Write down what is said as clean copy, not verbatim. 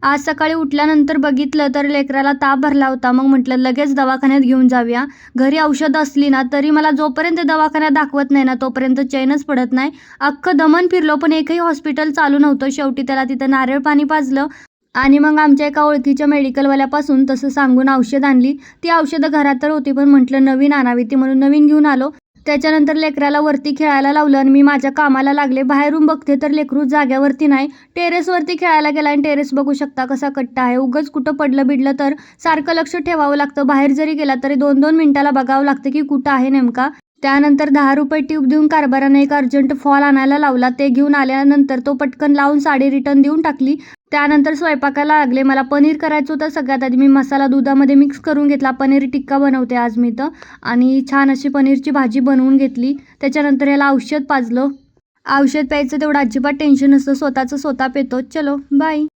आज सकाळी उठल्यानंतर बघितलं तर लेकराला ताप भरला होता. मग म्हटलं लगेच दवाखान्यात घेऊन जाऊया. घरी औषधं असली ना तरी मला जोपर्यंत दवाखान्यात दाखवत नाही ना तोपर्यंत चैनच पडत नाही. अख्खं दमन फिरलो पण एकही हॉस्पिटल चालू नव्हतं. शेवटी त्याला तिथं नारळ पाणी पाजलं आणि मग आमच्या एका ओळखीच्या मेडिकलवाल्यापासून तसं सांगून औषध आणली. ती औषधं घरात तर होती पण म्हटलं नवीन आणावी ती म्हणून नवीन घेऊन आलो. त्याच्यानंतर लेकराला वरती खेळायला लावलं आणि मी माझ्या कामाला लागले. बाहेरून बघते तर लेकरू जाग्यावरती नाही, टेरेसवरती खेळायला गेला आणि टेरेस बघू शकता कसा कट्टा आहे. उगाच कुठं पडलं बिडलं तर सारखं लक्ष ठेवावं लागतं. बाहेर जरी गेला तरी 2-2 मिनिटाला बघावं लागतं की कुठं आहे नेमका. त्यानंतर 10 रुपये ट्यूब देऊन कारभाराने एक अर्जंट फॉल आणायला लावला. ते घेऊन आल्यानंतर तो पटकन लावून साडी रिटर्न देऊन टाकली. त्यानंतर स्वयंपाकाला लागले. मला पनीर करायचं होतं. सगळ्यात आधी मी मसाला दुधामध्ये मिक्स करून घेतला. पनीर टिक्का बनवते आज मी तर आणि छान अशी पनीरची भाजी बनवून घेतली. त्याच्यानंतर याला औषध पाजलं. औषध प्यायचं तेवढं अजिबात टेन्शन नसतं. स्वतःचं स्वतः पेतो. चलो बाय.